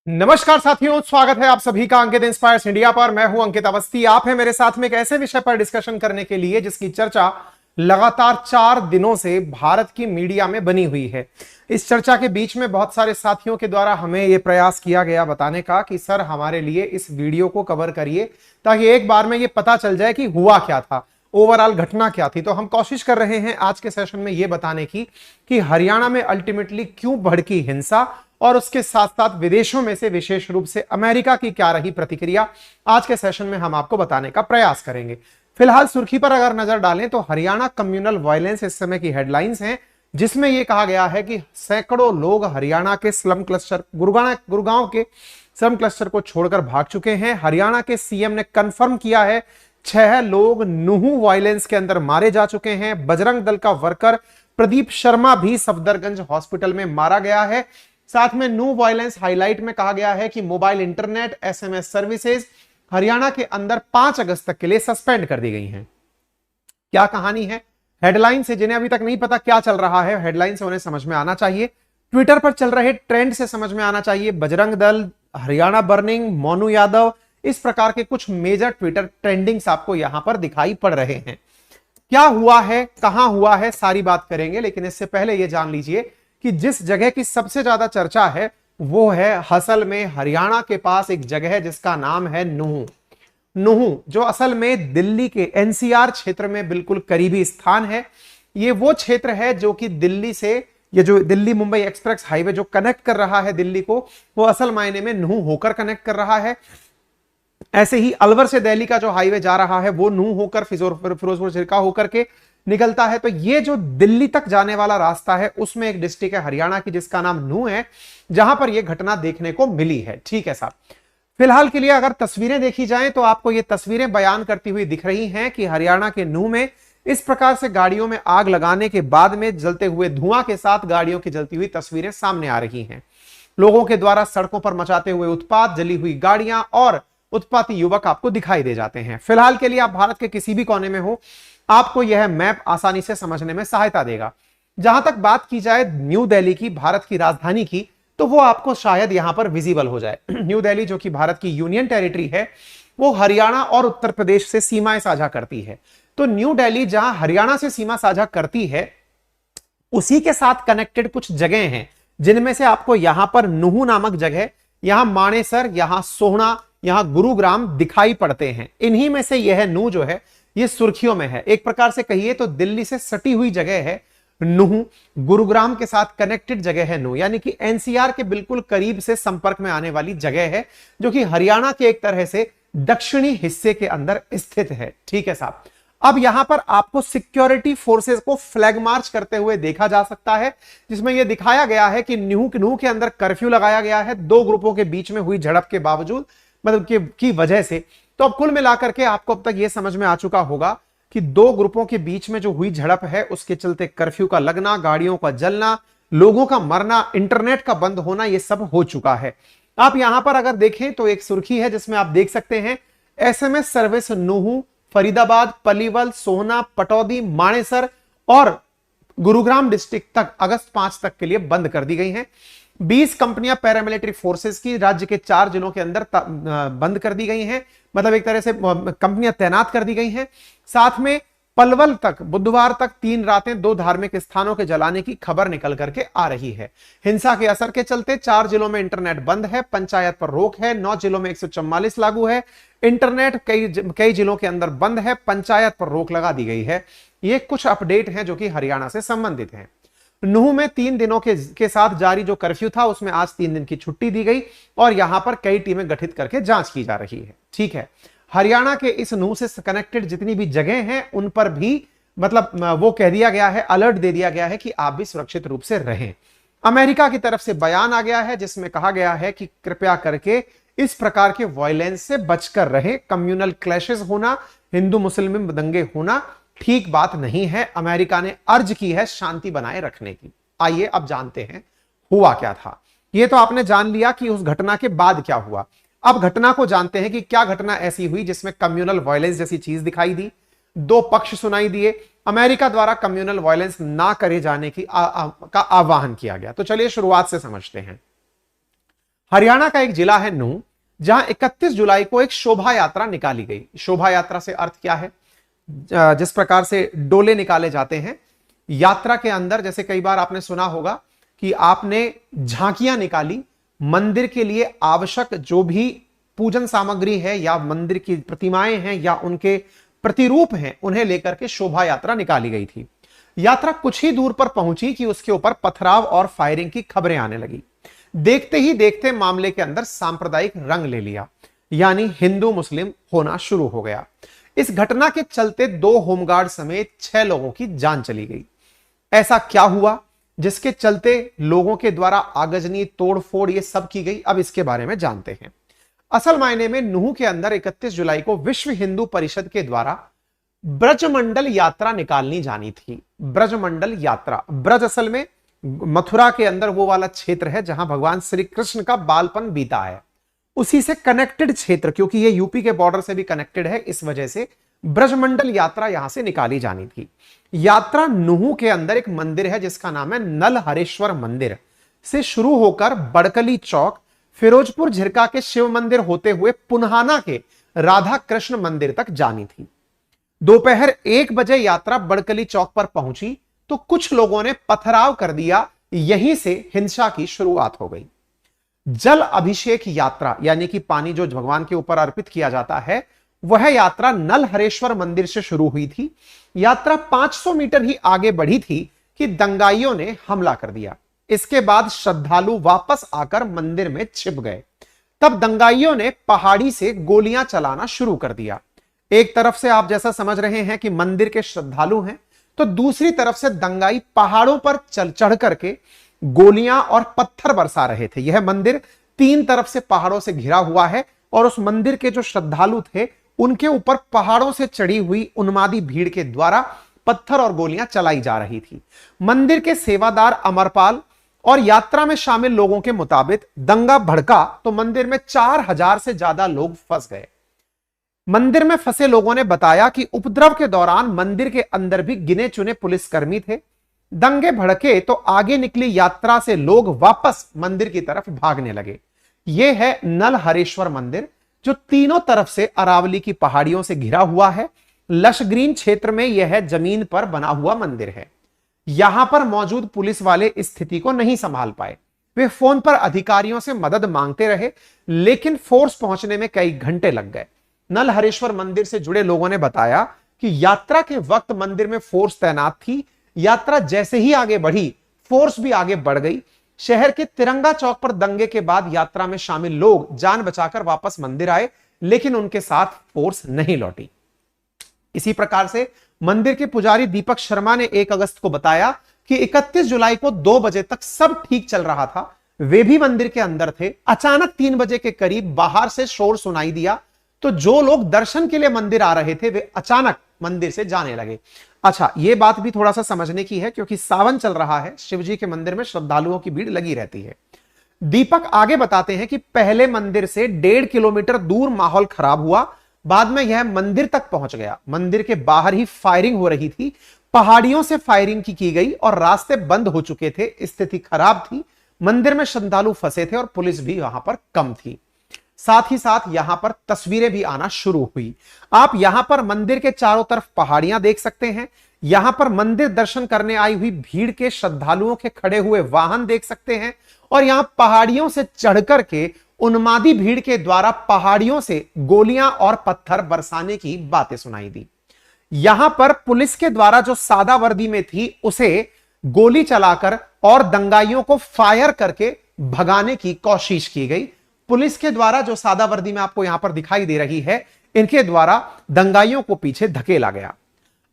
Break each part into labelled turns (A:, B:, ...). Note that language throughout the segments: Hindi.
A: नमस्कार साथियों, स्वागत है आप सभी का अंकित इंस्पायर्स इंडिया पर। मैं हूं अंकित अवस्थी। आप हैं मेरे साथ में एक ऐसे विषय पर डिस्कशन करने के लिए जिसकी चर्चा लगातार 4 दिनों से भारत की मीडिया में बनी हुई है। इस चर्चा के बीच में बहुत सारे साथियों के द्वारा हमें यह प्रयास किया गया बताने का कि सर हमारे लिए इस वीडियो को कवर करिए ताकि एक बार में यह पता चल जाए कि हुआ क्या था, ओवरऑल घटना क्या थी। तो हम कोशिश कर रहे हैं आज के सेशन में यह बताने की कि हरियाणा में अल्टीमेटली क्यों भड़की हिंसा और उसके साथ साथ विदेशों में से विशेष रूप से अमेरिका की क्या रही प्रतिक्रिया, आज के सेशन में हम आपको बताने का प्रयास करेंगे। फिलहाल सुर्खी पर अगर नजर डालें तो हरियाणा कम्युनल वायलेंस इस समय की हेडलाइंस हैं, जिसमें यह कहा गया है कि सैकड़ों लोग हरियाणा के स्लम क्लस्टर गुरुगांव के स्लम क्लस्टर को छोड़कर भाग चुके हैं। हरियाणा के सीएम ने कंफर्म किया है 6 लोग नुहू वायलेंस के अंदर मारे जा चुके हैं। बजरंग दल का वर्कर प्रदीप शर्मा भी सफदरगंज हॉस्पिटल में मारा गया है। साथ में न्यू वायलेंस हाईलाइट में कहा गया है कि mobile internet SMS services Haryana के अंदर 5 अगस्त तक के लिए सस्पेंड कर दी गई हैं। क्या कहानी है? हेडलाइन से जिन्हें अभी तक नहीं पता क्या चल रहा है, हेडलाइन से उन्हें समझ में आना चाहिए। ट्विटर पर चल रहे ट्रेंड से समझ में आना चाहिए। बजरंग दल, हरियाणा बर्निंग, मोनू यादव, इस प्रकार के कुछ मेजर ट्विटर ट्रेंडिंग्स आपको यहां पर दिखाई पड़ रहे हैं। क्या हुआ है, कहां हुआ है, सारी बात करेंगे, लेकिन इससे पहले यह जान लीजिए कि जिस जगह की सबसे ज्यादा चर्चा है वो है असल में हरियाणा के पास एक जगह है जिसका नाम है नुहू। नुहू जो असल में दिल्ली के एनसीआर क्षेत्र में बिल्कुल करीबी स्थान है। ये वो क्षेत्र है जो कि दिल्ली से, ये जो दिल्ली मुंबई एक्सप्रेस हाईवे जो कनेक्ट कर रहा है दिल्ली को, वो असल मायने में नुहू होकर कनेक्ट कर रहा है। ऐसे ही अलवर से दिल्ली का जो हाईवे जा रहा है वो नुहू होकर फिरोजपुर छिरका होकर के निकलता है। तो ये जो दिल्ली तक जाने वाला रास्ता है उसमें एक डिस्ट्रिक्ट है हरियाणा की जिसका नाम नूह है, जहां पर यह घटना देखने को मिली है। ठीक है साहब, फिलहाल के लिए अगर तस्वीरें देखी जाएं तो आपको ये तस्वीरें बयान करती हुई दिख रही हैं कि हरियाणा के नूह में इस प्रकार से गाड़ियों में आग लगाने के बाद में जलते हुए धुआं के साथ गाड़ियों की जलती हुई तस्वीरें सामने आ रही हैं। लोगों के द्वारा सड़कों पर मचाते हुए उत्पात, जली हुई गाड़ियां और उत्पाती युवक आपको दिखाई दे जाते हैं। फिलहाल के लिए आप भारत के किसी भी कोने में हो, आपको यह मैप आसानी से समझने में सहायता देगा। जहां तक बात की जाए न्यू दिल्ली की, भारत की राजधानी की, तो वो आपको शायद यहां पर विजिबल हो जाए। न्यू दिल्ली जो कि भारत की यूनियन टेरिटरी है, वो हरियाणा और उत्तर प्रदेश से सीमाएं साझा करती है। तो न्यू दिल्ली जहां हरियाणा से सीमा साझा करती है, उसी के साथ कनेक्टेड कुछ जगह हैं, जिनमें से आपको यहां पर नुहू नामक जगह, यहां मानेसर, यहां सोहना, यहां गुरुग्राम दिखाई पड़ते हैं। इन्हीं में से यह नूह जो है ये सुर्खियों में है। एक प्रकार से कहिए तो दिल्ली से सटी हुई जगह है नूह, गुरुग्राम के साथ कनेक्टेड जगह है नूह, यानी कि एनसीआर के बिल्कुल करीब से संपर्क में आने वाली जगह है, जो कि हरियाणा के एक तरह से दक्षिणी हिस्से के अंदर स्थित है। ठीक है साहब, अब यहां पर आपको सिक्योरिटी फोर्सेस को फ्लैग मार्च करते हुए देखा जा सकता है, जिसमें यह दिखाया गया है कि नूह के अंदर कर्फ्यू लगाया गया है 2 ग्रुपों के बीच में हुई झड़प के बावजूद, मतलब की वजह से। तो अब कुल मिलाकर के आपको अब तक यह समझ में आ चुका होगा कि 2 ग्रुपों के बीच में जो हुई झड़प है उसके चलते कर्फ्यू का लगना, गाड़ियों का जलना, लोगों का मरना, इंटरनेट का बंद होना, यह सब हो चुका है। आप यहां पर अगर देखें तो एक सुर्खी है जिसमें आप देख सकते हैं एसएमएस सर्विस नूहू, फरीदाबाद, पलीवल, सोहना, पटौदी, मानेसर और गुरुग्राम डिस्ट्रिक्ट तक अगस्त 5 तक के लिए बंद कर दी गई हैं। 20 कंपनियां पैरामिलिट्री फोर्सेस की राज्य के 4 जिलों के अंदर बंद कर दी गई हैं, मतलब एक तरह से कंपनियां तैनात कर दी गई हैं। साथ में पलवल तक बुधवार तक 3 रातें 2 धार्मिक स्थानों के जलाने की खबर निकल करके आ रही है। हिंसा के असर के चलते 4 जिलों में इंटरनेट बंद है, पंचायत पर रोक है, 9 जिलों में 144 लागू है, इंटरनेट कई जिलों के अंदर बंद है, पंचायत पर रोक लगा दी गई है। ये कुछ अपडेट हैं जो कि हरियाणा से संबंधित हैं। नूह में 3 दिनों के साथ जारी जो कर्फ्यू था उसमें आज 3 दिन की छुट्टी दी गई और यहां पर कई टीमें गठित करके जांच की जा रही है। ठीक है, हरियाणा के इस नूह से कनेक्टेड जितनी भी जगह हैं उन पर भी मतलब वो कह दिया गया है, अलर्ट दे दिया गया है कि आप भी सुरक्षित रूप से रहें। अमेरिका की तरफ से बयान आ गया है जिसमें कहा गया है कि कृपया करके इस प्रकार के वायलेंस से बचकर रहें। कम्युनल क्लैशेस होना, हिंदू मुस्लिम दंगे होना ठीक बात नहीं है। अमेरिका ने अर्ज की है शांति बनाए रखने की। आइए अब जानते हैं हुआ क्या था। यह तो आपने जान लिया कि उस घटना के बाद क्या हुआ। अब घटना को जानते हैं कि क्या घटना ऐसी हुई जिसमें कम्युनल वायलेंस जैसी चीज दिखाई दी, 2 पक्ष सुनाई दिए, अमेरिका द्वारा कम्युनल वायलेंस ना करे जाने का आह्वान किया गया। तो चलिए शुरुआत से समझते हैं। हरियाणा का एक जिला है नूंह, जहां 31 जुलाई को एक शोभा यात्रा निकाली गई। शोभा यात्रा से अर्थ क्या है? जिस प्रकार से डोले निकाले जाते हैं यात्रा के अंदर, जैसे कई बार आपने सुना होगा कि आपने झांकियां निकाली, मंदिर के लिए आवश्यक जो भी पूजन सामग्री है या मंदिर की प्रतिमाएं हैं या उनके प्रतिरूप हैं, उन्हें लेकर के शोभा यात्रा निकाली गई थी। यात्रा कुछ ही दूर पर पहुंची कि उसके ऊपर पथराव और फायरिंग की खबरें आने लगी। देखते ही देखते मामले के अंदर सांप्रदायिक रंग ले लिया, यानी हिंदू मुस्लिम होना शुरू हो गया। इस घटना के चलते 2 होमगार्ड समेत 6 लोगों की जान चली गई। ऐसा क्या हुआ जिसके चलते लोगों के द्वारा आगजनी, तोड़फोड़ ये सब की गई? अब इसके बारे में जानते हैं। असल मायने में नूंह के अंदर 31 जुलाई को विश्व हिंदू परिषद के द्वारा ब्रजमंडल यात्रा निकालनी जानी थी। ब्रजमंडल यात्रा, ब्रज असल में मथुरा के अंदर वो वाला क्षेत्र है जहां भगवान श्री कृष्ण का बालपन बीता है, उसी से कनेक्टेड क्षेत्र, क्योंकि ये यूपी के बॉर्डर से भी कनेक्टेड है, इस वजह से ब्रजमंडल यात्रा यहां से निकाली जानी थी। यात्रा नूंह के अंदर एक मंदिर है जिसका नाम है नलहरेश्वर मंदिर से शुरू होकर बड़कली चौक, फिरोजपुर झिरका के शिव मंदिर होते हुए पुन्हाना के राधा कृष्ण मंदिर तक जानी थी। दोपहर 1 बजे यात्रा बड़कली चौक पर पहुंची तो कुछ लोगों ने पथराव कर दिया। यहीं से हिंसा की शुरुआत हो गई। जल अभिषेक यात्रा, यानी कि पानी जो भगवान के ऊपर अर्पित किया जाता है, वह यात्रा नलहरेश्वर मंदिर से शुरू हुई थी। यात्रा 500 मीटर ही आगे बढ़ी थी कि दंगाइयों ने हमला कर दिया। इसके बाद श्रद्धालु वापस आकर मंदिर में छिप गए। तब दंगाइयों ने पहाड़ी से गोलियां चलाना शुरू कर दिया। एक तरफ से आप जैसा समझ रहे हैं कि मंदिर के श्रद्धालु हैं, तो दूसरी तरफ से दंगाई पहाड़ों पर चढ़ करके गोलियां और पत्थर बरसा रहे थे। यह मंदिर 3 तरफ से पहाड़ों से घिरा हुआ है और उस मंदिर के जो श्रद्धालु थे उनके ऊपर पहाड़ों से चढ़ी हुई उन्मादी भीड़ के द्वारा पत्थर और गोलियां चलाई जा रही थी। मंदिर के सेवादार अमरपाल और यात्रा में शामिल लोगों के मुताबिक दंगा भड़का तो मंदिर में 4000 से ज्यादा लोग फंस गए। मंदिर में फंसे लोगों ने बताया कि उपद्रव के दौरान मंदिर के अंदर भी गिने चुने पुलिसकर्मी थे। दंगे भड़के तो आगे निकली यात्रा से लोग वापस मंदिर की तरफ भागने लगे। यह है नलहरेश्वर मंदिर, जो तीनों तरफ से अरावली की पहाड़ियों से घिरा हुआ है। लश ग्रीन क्षेत्र में यह जमीन पर बना हुआ मंदिर है। यहां पर मौजूद पुलिस वाले स्थिति को नहीं संभाल पाए। वे फोन पर अधिकारियों से मदद मांगते रहे, लेकिन फोर्स पहुंचने में कई घंटे लग गए। नलहरेश्वर मंदिर से जुड़े लोगों ने बताया कि यात्रा के वक्त मंदिर में फोर्स तैनात थी। यात्रा जैसे ही आगे बढ़ी, फोर्स भी आगे बढ़ गई। शहर के तिरंगा चौक पर दंगे के बाद यात्रा में शामिल लोग जान बचाकर वापस मंदिर आए, लेकिन उनके साथ फोर्स नहीं लौटी। इसी प्रकार से मंदिर के पुजारी दीपक शर्मा ने 1 अगस्त को बताया कि 31 जुलाई को 2 बजे तक सब ठीक चल रहा था। वे भी मंदिर के अंदर थे। अचानक 3 बजे के करीब बाहर से शोर सुनाई दिया, तो जो लोग दर्शन के लिए मंदिर आ रहे थे वे अचानक मंदिर से जाने लगे। अच्छा, यह बात भी थोड़ा सा समझने की है क्योंकि सावन चल रहा है, शिवजी के मंदिर में श्रद्धालुओं की भीड़ लगी रहती है। दीपक आगे बताते हैं कि पहले मंदिर से 1.5 किलोमीटर दूर माहौल खराब हुआ, बाद में यह मंदिर तक पहुंच गया। मंदिर के बाहर ही फायरिंग हो रही थी, पहाड़ियों से फायरिंग की गई और रास्ते बंद हो चुके थे। स्थिति खराब थी, मंदिर में श्रद्धालु फंसे थे और पुलिस भी वहां पर कम थी। साथ ही साथ यहां पर तस्वीरें भी आना शुरू हुई। आप यहां पर मंदिर के चारों तरफ पहाड़ियां देख सकते हैं। यहां पर मंदिर दर्शन करने आई हुई भीड़ के श्रद्धालुओं के खड़े हुए वाहन देख सकते हैं और यहां पहाड़ियों से चढ़कर के उन्मादी भीड़ के द्वारा पहाड़ियों से गोलियां और पत्थर बरसाने की बातें सुनाई दी। यहां पर पुलिस के द्वारा जो सादा वर्दी में थी उसे गोली चलाकर और दंगाइयों को फायर करके भगाने की कोशिश की गई। पुलिस के द्वारा जो सादा वर्दी में आपको यहां पर दिखाई दे रही है, इनके द्वारा दंगाइयों को पीछे धकेला गया।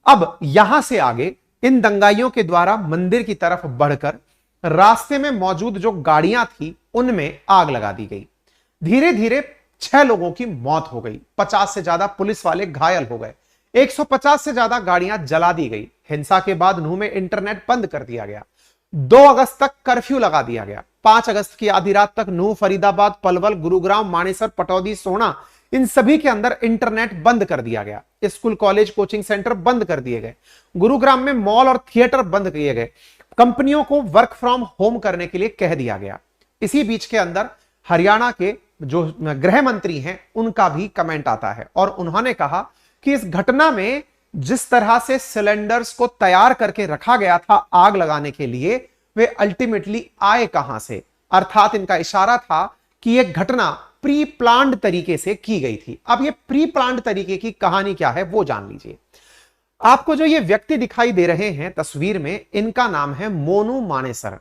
A: अब यहां से आगे इन दंगाइयों के द्वारा मंदिर की तरफ बढ़कर रास्ते में मौजूद जो गाड़ियां थी उनमें आग लगा दी गई। धीरे धीरे 6 लोगों की मौत हो गई, 50 से ज्यादा पुलिस वाले घायल हो गए, 150 से ज्यादा गाड़ियां जला दी गई। हिंसा के बाद नूंह में इंटरनेट बंद कर दिया गया। 2 अगस्त तक कर्फ्यू लगा दिया गया। 5 अगस्त की आधी रात तक नूंह, फरीदाबाद, पलवल, गुरुग्राम, मानेसर, पटौदी, सोना, इन सभी के अंदर इंटरनेट बंद कर दिया गया। स्कूल, कॉलेज, कोचिंग सेंटर बंद कर दिए गए। गुरुग्राम में मॉल और थिएटर बंद किए गए। कंपनियों को वर्क फ्रॉम होम करने के लिए कह दिया गया। इसी बीच के अंदर हरियाणा के जो गृह मंत्री हैं उनका भी कमेंट आता है और उन्होंने कहा कि इस घटना में जिस तरह से सिलेंडर्स को तैयार करके रखा गया था आग लगाने के लिए, वे अल्टीमेटली आए कहां से। अर्थात इनका इशारा था कि यह घटना प्री प्लान्ड तरीके से की गई थी। अब यह प्री प्लान्ड तरीके की कहानी क्या है वो जान लीजिए। आपको जो ये व्यक्ति दिखाई दे रहे हैं तस्वीर में, इनका नाम है मोनू मानेसर।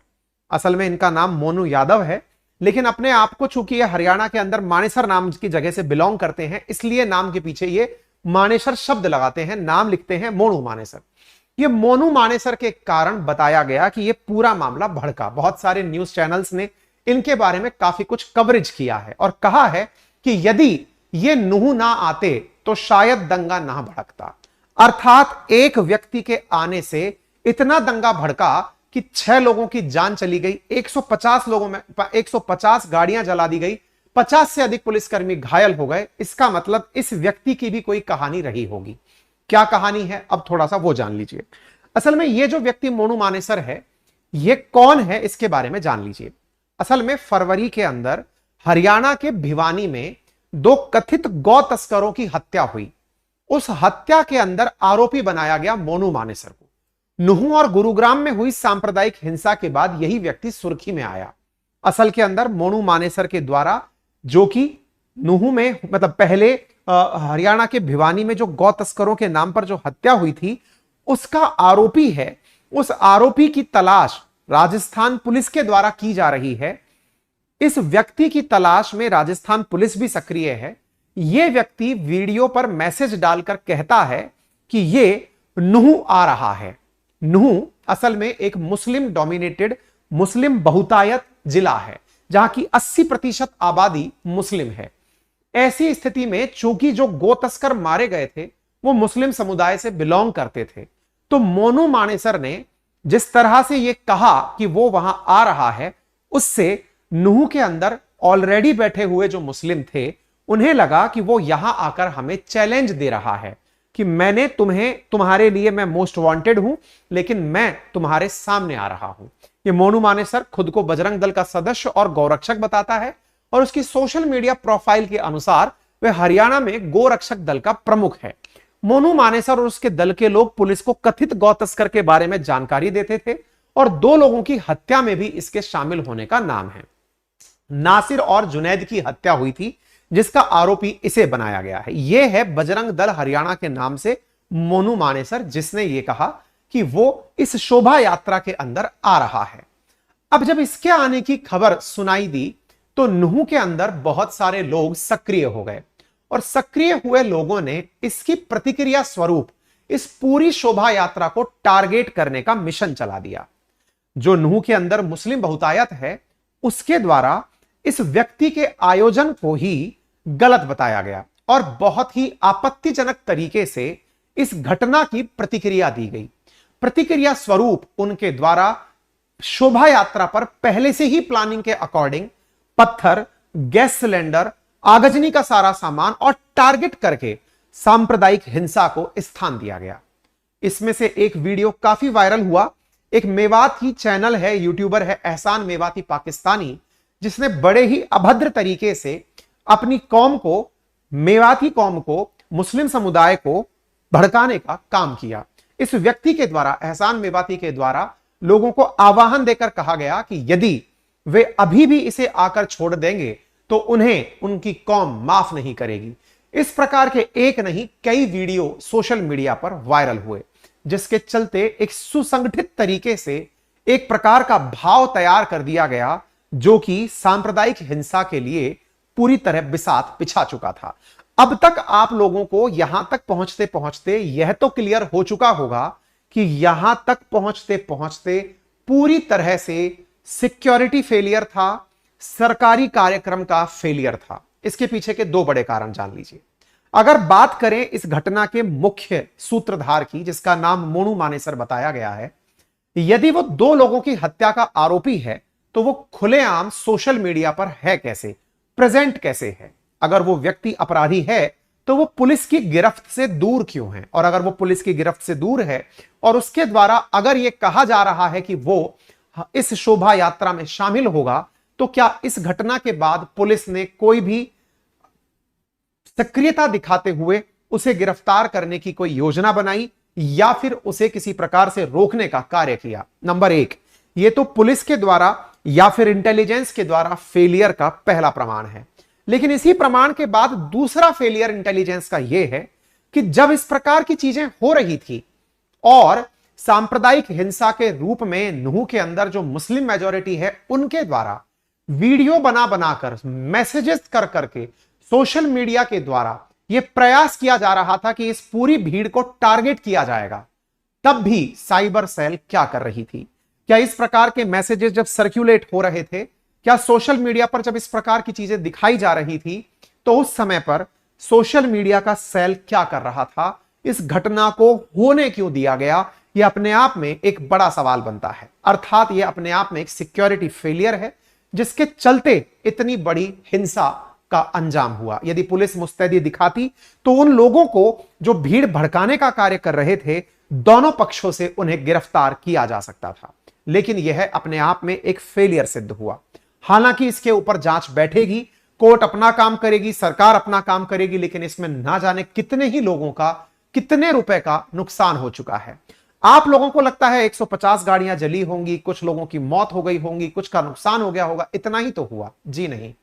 A: असल में इनका नाम मोनू यादव है, लेकिन अपने आप को चूंकि ये हरियाणा के अंदर मानेसर नाम की जगह से बिलोंग करते हैं, इसलिए नाम के पीछे ये मानेसर शब्द लगाते हैं, नाम लिखते हैं मोनू मानेसर। ये मोनू मानेसर के कारण बताया गया कि ये पूरा मामला भड़का। बहुत सारे न्यूज चैनल्स ने इनके बारे में काफी कुछ कवरेज किया है और कहा है कि यदि ये नूह ना आते तो शायद दंगा ना भड़कता। अर्थात एक व्यक्ति के आने से इतना दंगा भड़का कि 6 लोगों की जान चली गई, 150 लोगों में 150 गाड़ियां जला दी गई, 50 से अधिक पुलिसकर्मी घायल हो गए। इसका मतलब इस व्यक्ति की भी कोई कहानी रही होगी। क्या कहानी है अब थोड़ा सा वो जान लीजिए। असल में ये जो व्यक्ति मोनू मानेसर है, ये कौन है इसके बारे में जान लीजिए। असल में फरवरी के अंदर हरियाणा के भिवानी में 2 कथित गौ तस्करों की हत्या हुई। उस हत्या के अंदर आरोपी बनाया गया मोनू मानेसर को। नूह और गुरुग्राम में हुई सांप्रदायिक हिंसा के बाद यही व्यक्ति सुर्खी में आया। असल के अंदर मोनू मानेसर के द्वारा, जो कि नूह में मतलब पहले हरियाणा के भिवानी में जो गौ तस्करों के नाम पर जो हत्या हुई थी, उसका आरोपी है। उस आरोपी की तलाश राजस्थान पुलिस के द्वारा की जा रही है। इस व्यक्ति की तलाश में राजस्थान पुलिस भी सक्रिय है। यह व्यक्ति वीडियो पर मैसेज डालकर कहता है कि यह नूह आ रहा है। नूह असल में एक मुस्लिम डोमिनेटेड, मुस्लिम बहुतायत जिला है जहां की 80% आबादी मुस्लिम है। ऐसी स्थिति में चूंकि जो गो तस्कर मारे गए थे वो मुस्लिम समुदाय से बिलोंग करते थे, तो मोनू मानेसर ने जिस तरह से यह कहा कि वो वहां आ रहा है, उससे नूह के अंदर ऑलरेडी बैठे हुए जो मुस्लिम थे उन्हें लगा कि वो यहां आकर हमें चैलेंज दे रहा है कि मैंने तुम्हारे लिए मैं मोस्ट वांटेड हूं, लेकिन मैं तुम्हारे सामने आ रहा हूं। ये मोनू मानेसर खुद को बजरंग दल का सदस्य और गौरक्षक बताता है और उसकी सोशल मीडिया प्रोफाइल के अनुसार वह हरियाणा में गोरक्षक दल का प्रमुख है। मोनू मानेसर और उसके दल के लोग पुलिस को कथित गौ तस्कर के बारे में जानकारी देते थे और 2 लोगों की हत्या में भी इसके शामिल होने का नाम है। नासिर और जुनैद की हत्या हुई थी जिसका आरोपी इसे बनाया गया है। यह है बजरंग दल हरियाणा के नाम से मोनू मानेसर, जिसने यह कहा कि वो इस शोभा यात्रा के अंदर आ रहा है। अब जब इसके आने की खबर सुनाई दी तो नूह के अंदर बहुत सारे लोग सक्रिय हो गए और सक्रिय हुए लोगों ने इसकी प्रतिक्रिया स्वरूप इस पूरी शोभा यात्रा को टारगेट करने का मिशन चला दिया। जो नूह के अंदर मुस्लिम बहुतायत है उसके द्वारा इस व्यक्ति के आयोजन को ही गलत बताया गया और बहुत ही आपत्तिजनक तरीके से इस घटना की प्रतिक्रिया दी गई। प्रतिक्रिया स्वरूप उनके द्वारा शोभा यात्रा पर पहले से ही प्लानिंग के अकॉर्डिंग पत्थर, गैस सिलेंडर, आगजनी का सारा सामान और टारगेट करके सांप्रदायिक हिंसा को स्थान दिया गया। इसमें से एक वीडियो काफी वायरल हुआ। एक मेवाती चैनल है, यूट्यूबर है एहसान मेवाती पाकिस्तानी, जिसने बड़े ही अभद्र तरीके से अपनी कौम को, मेवाती कौम को, मुस्लिम समुदाय को भड़काने का काम किया। इस व्यक्ति के द्वारा, एहसान मेवाती के द्वारा लोगों को आह्वान देकर कहा गया कि यदि वे अभी भी इसे आकर छोड़ देंगे तो उन्हें उनकी कौम माफ नहीं करेगी। इस प्रकार के एक नहीं कई वीडियो सोशल मीडिया पर वायरल हुए, जिसके चलते एक सुसंगठित तरीके से एक प्रकार का भाव तैयार कर दिया गया जो कि सांप्रदायिक हिंसा के लिए पूरी तरह बिसात बिछा चुका था। अब तक आप लोगों को यहां तक पहुंचते पहुंचते यह तो क्लियर हो चुका होगा कि यहां तक पहुंचते पहुंचते पूरी तरह से सिक्योरिटी फेलियर था, सरकारी कार्यक्रम का फेलियर था। इसके पीछे के 2 बड़े कारण जान लीजिए। अगर बात करें इस घटना के मुख्य सूत्रधार की, जिसका नाम मोनू मानेसर बताया गया है, यदि वो 2 लोगों की हत्या का आरोपी है तो वो खुलेआम सोशल मीडिया पर है कैसे, प्रेजेंट कैसे है? अगर वो व्यक्ति अपराधी है तो वो पुलिस की गिरफ्त से दूर क्यों है? और अगर वो पुलिस की गिरफ्त से दूर है और उसके द्वारा अगर ये कहा जा रहा है कि वो इस शोभा यात्रा में शामिल होगा, तो क्या इस घटना के बाद पुलिस ने कोई भी सक्रियता दिखाते हुए उसे गिरफ्तार करने की कोई योजना बनाई या फिर उसे किसी प्रकार से रोकने का कार्य किया? नंबर एक, यह तो पुलिस के द्वारा या फिर इंटेलिजेंस के द्वारा फेलियर का पहला प्रमाण है। लेकिन इसी प्रमाण के बाद दूसरा फेलियर इंटेलिजेंस का यह है कि जब इस प्रकार की चीजें हो रही थी और सांप्रदायिक हिंसा के रूप में नूह के अंदर जो मुस्लिम मेजॉरिटी है उनके द्वारा वीडियो बना बनाकर मैसेजेस कर करके सोशल मीडिया के द्वारा यह प्रयास किया जा रहा था कि इस पूरी भीड़ को टारगेट किया जाएगा, तब भी साइबर सेल क्या कर रही थी? क्या इस प्रकार के मैसेजेस जब सर्कुलेट हो रहे थे, क्या सोशल मीडिया पर जब इस प्रकार की चीजें दिखाई जा रही थी, तो उस समय पर सोशल मीडिया का सेल क्या कर रहा था? इस घटना को होने क्यों दिया गया? यह अपने आप में एक बड़ा सवाल बनता है। अर्थात यह अपने आप में एक सिक्योरिटी फेलियर है जिसके चलते इतनी बड़ी हिंसा का अंजाम हुआ। यदि पुलिस मुस्तैदी दिखाती तो उन लोगों को जो भीड़ भड़काने का कार्य कर रहे थे, दोनों पक्षों से उन्हें गिरफ्तार किया जा सकता था। लेकिन यह अपने आप में एक फेलियर सिद्ध हुआ। हालांकि इसके ऊपर जांच बैठेगी, कोर्ट अपना काम करेगी, सरकार अपना काम करेगी, लेकिन इसमें ना जाने कितने ही लोगों का कितने रुपए का नुकसान हो चुका है। आप लोगों को लगता है 150 गाड़ियां जली होंगी, कुछ लोगों की मौत हो गई होंगी, कुछ का नुकसान हो गया होगा, इतना ही तो हुआ? जी नहीं।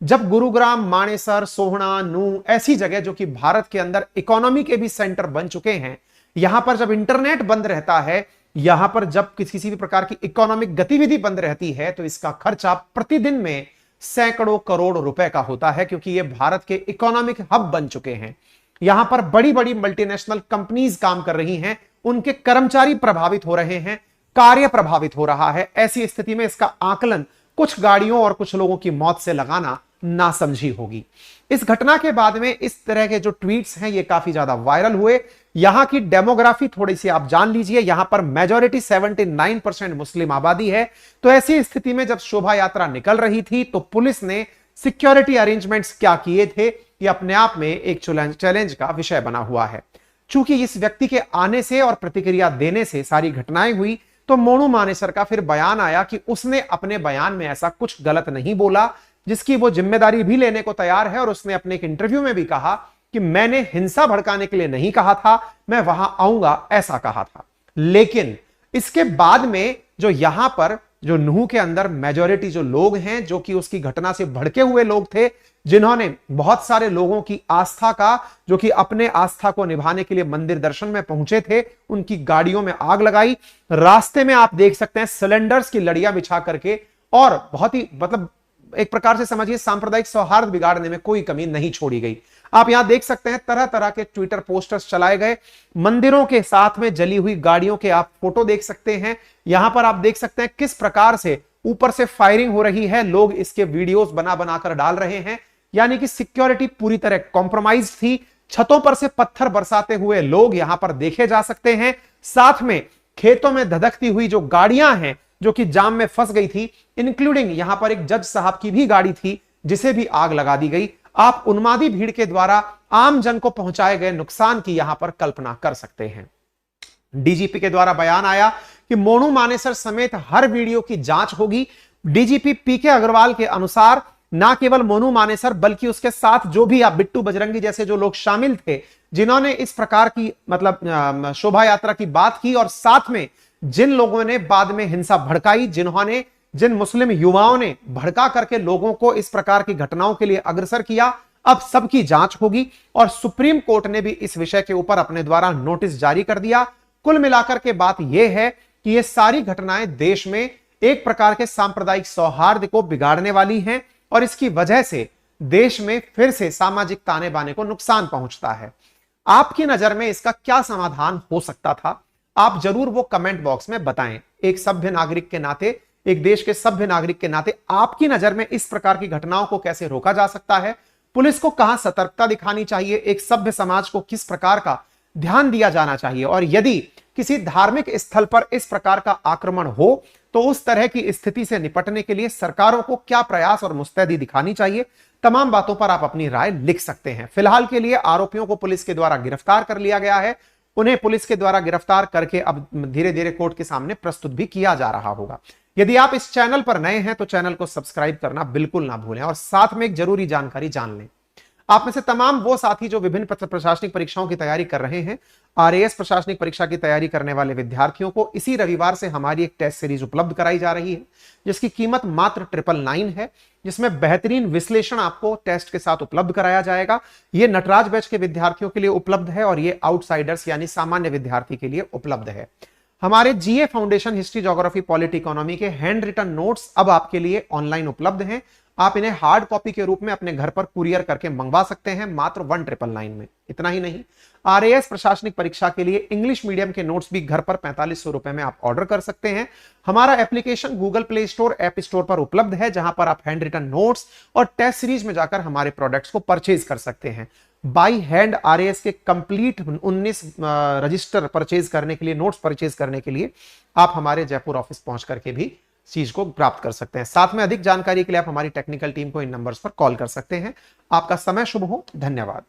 A: जब गुरुग्राम, मानेसर, सोहना, नूह ऐसी जगह जो कि भारत के अंदर इकोनॉमी के भी सेंटर बन चुके हैं, यहां पर जब इंटरनेट बंद रहता है, यहां पर जब किसी भी प्रकार की इकोनॉमिक गतिविधि बंद रहती है, तो इसका खर्चा प्रतिदिन में सैकड़ों करोड़ रुपए का होता है, क्योंकि ये भारत के इकोनॉमिक हब बन चुके हैं। यहां पर बड़ी बड़ी मल्टीनेशनल कंपनीज काम कर रही हैं, उनके कर्मचारी प्रभावित हो रहे हैं, कार्य प्रभावित हो रहा है। ऐसी स्थिति में इसका आकलन कुछ गाड़ियों और कुछ लोगों की मौत से लगाना नासमझी होगी। इस घटना के बाद में इस तरह के जो ट्वीट्स हैं ये काफी ज्यादा वायरल हुए। यहां की डेमोग्राफी थोड़ी सी आप जान लीजिए। यहां पर मेजॉरिटी 79% मुस्लिम आबादी है। तो ऐसी स्थिति में जब शोभा यात्रा निकल रही थी तो पुलिस ने सिक्योरिटी अरेंजमेंट्स क्या किए थे, ये अपने आप में एक चैलेंज का विषय बना हुआ है। चूंकि इस व्यक्ति के आने से और प्रतिक्रिया देने से सारी घटनाएं हुई, तो मोनू मानेसर का फिर बयान आया कि उसने अपने बयान में ऐसा कुछ गलत नहीं बोला, जिसकी वो जिम्मेदारी भी लेने को तैयार है। और उसने अपने एक इंटरव्यू में भी कहा कि मैंने हिंसा भड़काने के लिए नहीं कहा था, मैं वहां आऊंगा ऐसा कहा था। लेकिन इसके बाद में जो यहां पर जो नूह के अंदर मेजॉरिटी जो लोग हैं, जो कि उसकी घटना से भड़के हुए लोग थे, जिन्होंने बहुत सारे लोगों की आस्था का, जो कि अपने आस्था को निभाने के लिए मंदिर दर्शन में पहुंचे थे, उनकी गाड़ियों में आग लगाई। रास्ते में आप देख सकते हैं सिलेंडर्स की लड़ियां बिछा करके, और बहुत ही मतलब एक प्रकार से समझिए सांप्रदायिक सौहार्द बिगाड़ने में कोई कमी नहीं छोड़ी गई। आप यहां देख सकते हैं तरह तरह के ट्विटर पोस्टर्स चलाए गए, मंदिरों के साथ में जली हुई गाड़ियों के आप फोटो देख सकते हैं। यहां पर आप देख सकते हैं किस प्रकार से ऊपर से फायरिंग हो रही है, लोग इसके वीडियोस बना बनाकर डाल रहे हैं। यानी कि सिक्योरिटी पूरी तरह कॉम्प्रोमाइज थी। छतों पर से पत्थर बरसाते हुए लोग यहां पर देखे जा सकते हैं। साथ में खेतों में धधकती हुई जो गाड़ियां हैं जो कि जाम में फंस गई थी, इंक्लूडिंग यहां पर एक जज साहब की भी गाड़ी थी जिसे भी आग लगा दी गई। आप उन्मादी भीड़ के द्वारा आम जन को पहुंचाए गए नुकसान की यहां पर कल्पना कर सकते हैं। डीजीपी के द्वारा बयान आया कि मोनू मानेसर समेत हर वीडियो की जांच होगी। डीजीपी पीके अग्रवाल के अनुसार ना केवल मोनू मानेसर बल्कि उसके साथ जो भी आप बिट्टू बजरंगी जैसे जो लोग शामिल थे, जिन्होंने इस प्रकार की मतलब शोभा यात्रा की बात की, और साथ में जिन लोगों ने बाद में हिंसा भड़काई, जिन मुस्लिम युवाओं ने भड़का करके लोगों को इस प्रकार की घटनाओं के लिए अग्रसर किया, अब सबकी जांच होगी। और सुप्रीम कोर्ट ने भी इस विषय के ऊपर अपने द्वारा नोटिस जारी कर दिया। कुल मिलाकर के बात यह है कि ये सारी घटनाएं देश में एक प्रकार के सांप्रदायिक सौहार्द को बिगाड़ने वाली हैं, और इसकी वजह से देश में फिर से सामाजिक ताने बाने को नुकसान पहुंचता है। आपकी नजर में इसका क्या समाधान हो सकता था? आप जरूर वो कमेंट बॉक्स में बताएं। एक सभ्य नागरिक के नाते, एक देश के सभ्य नागरिक के नाते आपकी नजर में इस प्रकार की घटनाओं को कैसे रोका जा सकता है? पुलिस को कहां सतर्कता दिखानी चाहिए? एक सभ्य समाज को किस प्रकार का ध्यान दिया जाना चाहिए? और यदि किसी धार्मिक स्थल पर इस प्रकार का आक्रमण हो तो उस तरह की स्थिति से निपटने के लिए सरकारों को क्या प्रयास और मुस्तैदी दिखानी चाहिए? तमाम बातों पर आप अपनी राय लिख सकते हैं। फिलहाल के लिए आरोपियों को पुलिस के द्वारा गिरफ्तार कर लिया गया है। उन्हें पुलिस के द्वारा गिरफ्तार करके अब धीरे धीरे कोर्ट के सामने प्रस्तुत भी किया जा रहा होगा। यदि आप इस चैनल पर नए हैं तो चैनल को सब्सक्राइब करना बिल्कुल ना भूलें और साथ में एक जरूरी जानकारी जान लें। आप में से तमाम वो साथी जो विभिन्न प्रशासनिक परीक्षाओं की तैयारी कर रहे हैं, आरएएस प्रशासनिक परीक्षा की तैयारी करने वाले विद्यार्थियों को इसी रविवार से हमारी एक टेस्ट सीरीज उपलब्ध कराई जा रही है, जिसकी कीमत मात्र 999 है, जिसमें बेहतरीन विश्लेषण आपको टेस्ट के साथ उपलब्ध कराया जाएगा। यह नटराज बैच के विद्यार्थियों के लिए उपलब्ध है और यह आउटसाइडर्स यानी सामान्य विद्यार्थी के लिए उपलब्ध है। हमारे GA foundation history, geography, polity, economy के हैंड रिटन नोट्स अब आपके लिए ऑनलाइन उपलब्ध हैं। आप इन्हें हार्ड कॉपी के रूप में अपने घर पर कुरियर करके मंगवा सकते हैं मात्र 1999 में। इतना ही नहीं, आरएएस प्रशासनिक परीक्षा के लिए इंग्लिश मीडियम के नोट्स भी घर पर 4500 रुपए में आप ऑर्डर कर सकते हैं। हमारा application Google play store, app store पर उपलब्ध है, जहां पर आप हैंड रिटन नोट्स और टेस्ट सीरीज में जाकर हमारे प्रोडक्ट्स को परचेज कर सकते हैं। बाई हैंड आरएएस के कंप्लीट 19 रजिस्टर परचेज करने के लिए, नोट्स परचेज करने के लिए आप हमारे जयपुर ऑफिस पहुंच करके भी चीज को प्राप्त कर सकते हैं। साथ में अधिक जानकारी के लिए आप हमारी टेक्निकल टीम को इन नंबर्स पर कॉल कर सकते हैं। आपका समय शुभ हो। धन्यवाद।